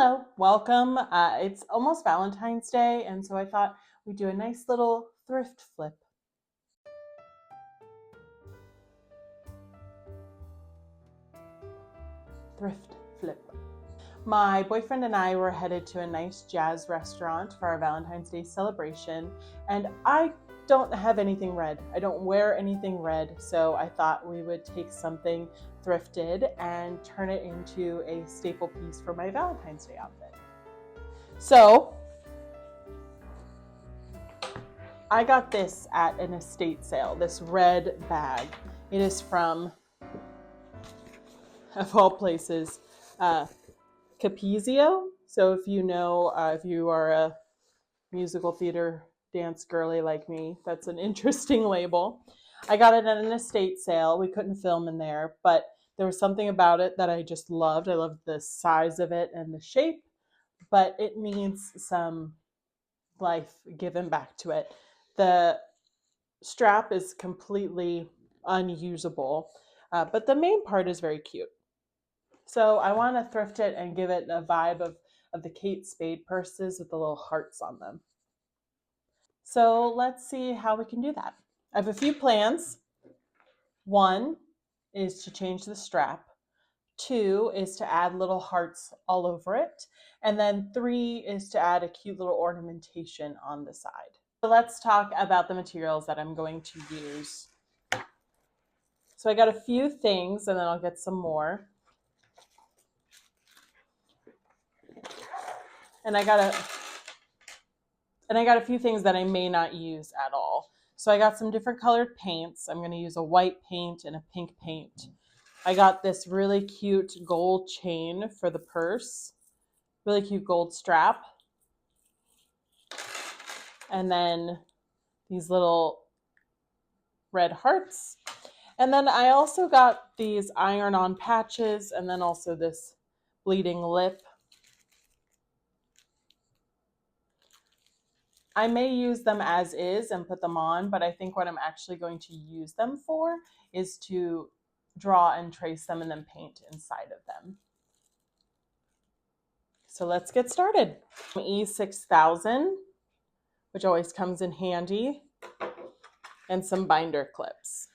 Hello, welcome. It's almost Valentine's Day, and so I thought we'd do a nice little thrift flip. Thrift flip. My boyfriend and I were headed to a nice jazz restaurant for our Valentine's Day celebration, and I don't have anything red. I don't wear anything red, so I thought we would take something thrifted and turn it into a staple piece for my Valentine's Day outfit. So I got this at an estate sale, this red bag. It is from, of all places, Capezio. So if you know, if you are a musical theater dance girly like me, that's an interesting label. I got it at an estate sale. We couldn't film in there, but there was something about it that I just loved. I loved the size of it and the shape, but it needs some life given back to it. The strap is completely unusable, but the main part is very cute. So I want to thrift it and give it a vibe of the Kate Spade purses with the little hearts on them. So let's see how we can do that. I have a few plans. One is to change the strap. Two is to add little hearts all over it. And then three is to add a cute little ornamentation on the side. So let's talk about the materials that I'm going to use. So I got a few things and then I'll get some more. And I got a few things that I may not use at all. So I got some different colored paints. I'm going to use a white paint and a pink paint. I got this really cute gold chain for the purse. Really cute gold strap. And then these little red hearts. And then I also got these iron-on patches and then also this bleeding lip. I may use them as is and put them on, but I think what I'm actually going to use them for is to draw and trace them and then paint inside of them. So let's get started. E6000, which always comes in handy, and some binder clips.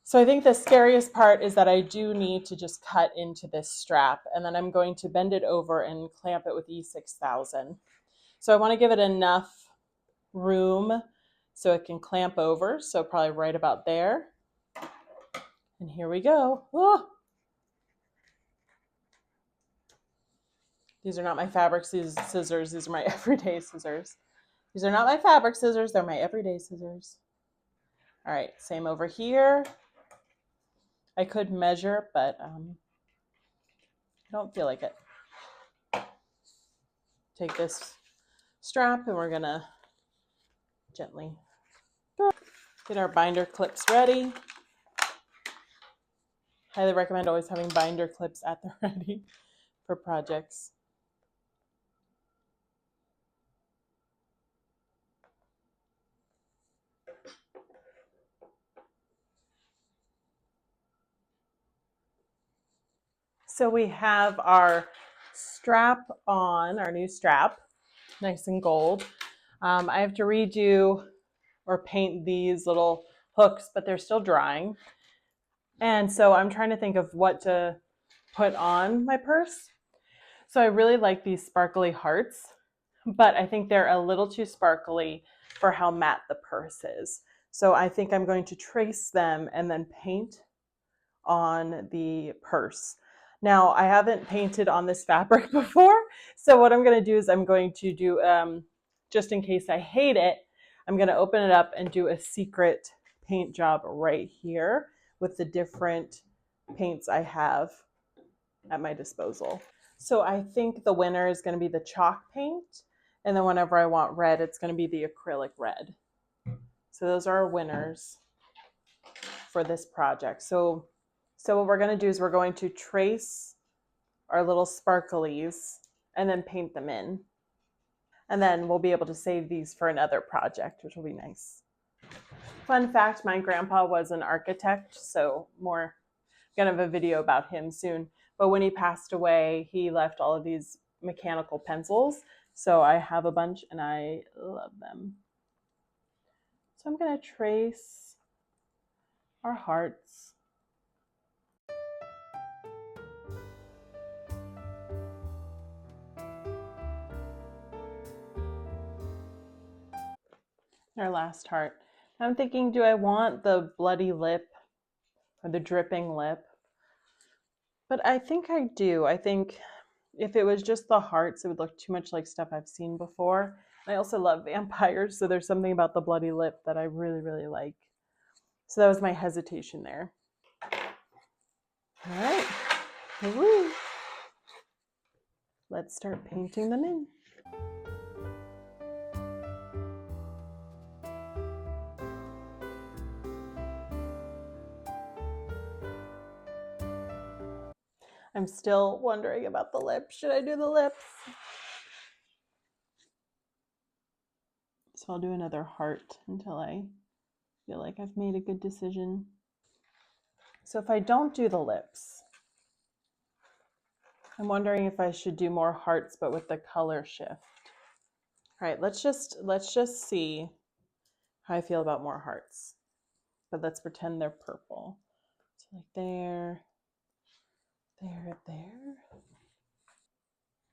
So I think the scariest part is that I do need to just cut into this strap, and then I'm going to bend it over and clamp it with E6000. So I want to give it enough room so it can clamp over, so probably right about there. And here we go. Oh! These are not my fabric scissors. These are my everyday scissors. These are not my fabric scissors. They're my everyday scissors. All right, same over here. I could measure, but I don't feel like it. Take this strap and we're gonna gently get our binder clips ready. Highly recommend always having binder clips at the ready for projects. So we have our strap on, our new strap, nice and gold. I have to redo or paint these little hooks, but they're still drying. And so I'm trying to think of what to put on my purse. So I really like these sparkly hearts, but I think they're a little too sparkly for how matte the purse is. So I think I'm going to trace them and then paint on the purse. Now, I haven't painted on this fabric before, so what I'm going to do is I'm going to do, just in case I hate it, I'm going to open it up and do a secret paint job right here with the different paints I have at my disposal. So I think the winner is going to be the chalk paint, and then whenever I want red, it's going to be the acrylic red. So those are our winners for this project. So what we're going to do is we're going to trace our little sparklies and then paint them in. And then we'll be able to save these for another project, which will be nice. Fun fact, my grandpa was an architect, so more going to have a video about him soon. But when he passed away, he left all of these mechanical pencils. So I have a bunch and I love them. So I'm going to trace our hearts. Our last heart. I'm thinking, do I want the bloody lip or the dripping lip? But I think I do. I think if it was just the hearts, it would look too much like stuff I've seen before. I also love vampires, so there's something about the bloody lip that I really, really like. So that was my hesitation there. All right. Woo. Let's start painting them in. I'm still wondering about the lips. Should I do the lips? So I'll do another heart until I feel like I've made a good decision. So if I don't do the lips, I'm wondering if I should do more hearts but with the color shift. All right, let's just see how I feel about more hearts. But let's pretend they're purple. So like there.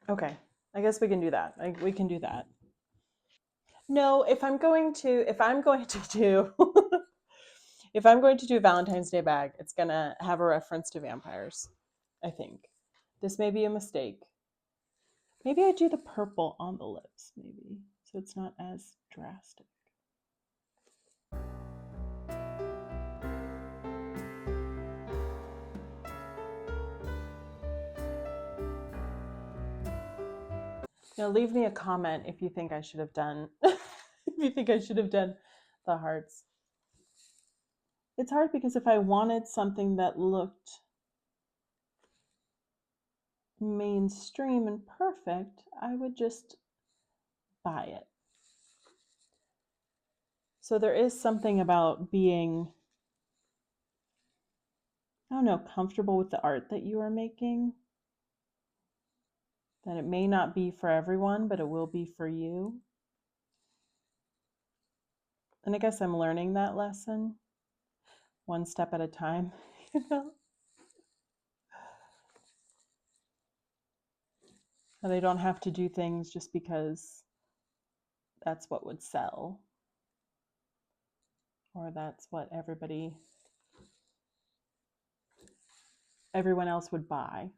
Okay, I guess we can do that. We can do that. No, if I'm going to do if I'm going to do Valentine's Day bag, it's gonna have a reference to vampires. I think this may be a mistake. Maybe I do the purple on the lips, maybe so it's not as drastic. Now leave me a comment if you think I should have done if you think I should have done the hearts. It's hard because if I wanted something that looked mainstream and perfect, I would just buy it. So there is something about being, I don't know, comfortable with the art that you are making. That it may not be for everyone, but it will be for you. And I guess I'm learning that lesson one step at a time, you know? That I don't have to do things just because that's what would sell. Or that's what everyone else would buy.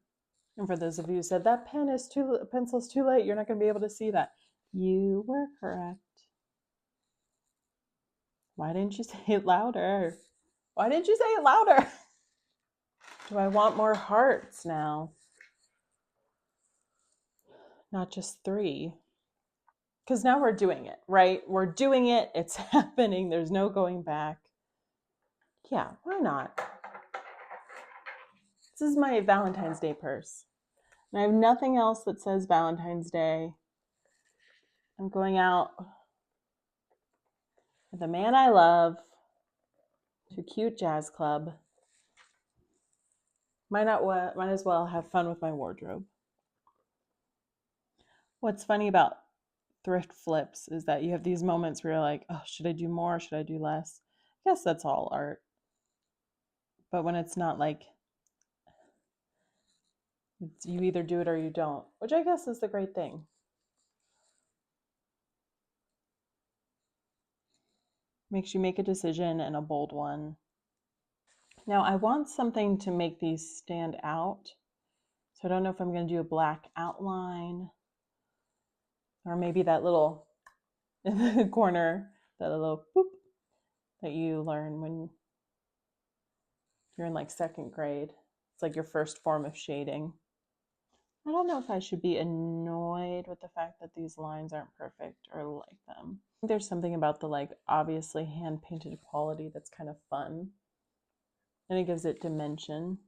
And for those of you who said that pencil's too light, you're not going to be able to see that. You were correct. Why didn't you say it louder? Why didn't you say it louder? Do I want more hearts now? Not just 3. Because now we're doing it, right? We're doing it. It's happening. There's no going back. Yeah, why not? This is my Valentine's Day purse. And I have nothing else that says Valentine's Day. I'm going out with a man I love to a cute jazz club. Might as well have fun with my wardrobe. What's funny about thrift flips is that you have these moments where you're like, oh, should I do more? Should I do less? I guess that's all art. But when it's not like you either do it or you don't, which I guess is the great thing. Makes you make a decision, and a bold one. Now I want something to make these stand out. So I don't know if I'm going to do a black outline or maybe that little in the corner, that little boop that you learn when you're in like 2nd grade. It's like your first form of shading. I don't know if I should be annoyed with the fact that these lines aren't perfect or like them. I think there's something about the like obviously hand painted quality that's kind of fun. And it gives it dimension.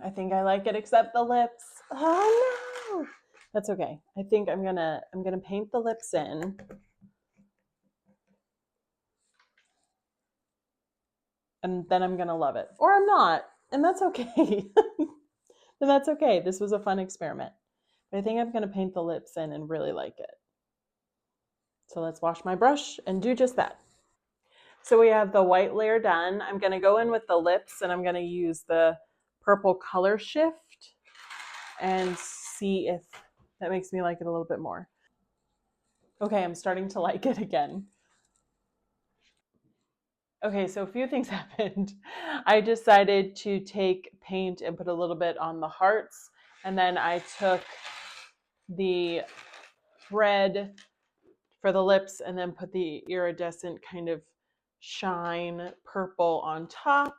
I think I like it except the lips. Oh no! That's okay. I think I'm gonna paint the lips in. And then I'm gonna love it. Or I'm not. And that's okay. And that's okay. This was a fun experiment. But I think I'm gonna paint the lips in and really like it. So let's wash my brush and do just that. So we have the white layer done. I'm gonna go in with the lips and I'm gonna use the purple color shift and see if that makes me like it a little bit more. Okay, I'm starting to like it again. Okay, so a few things happened. I decided to take paint and put a little bit on the hearts, and then I took the red for the lips and then put the iridescent kind of shine purple on top.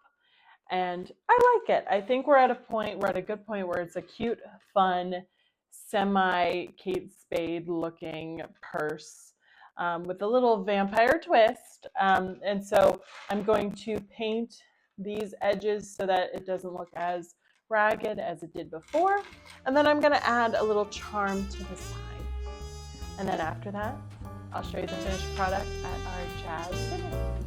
And I like it. I think we're at a good point where it's a cute, fun, semi Kate Spade looking purse with a little vampire twist. And so I'm going to paint these edges so that it doesn't look as ragged as it did before. And then I'm going to add a little charm to the side. And then after that, I'll show you the finished product at our jazz dinner.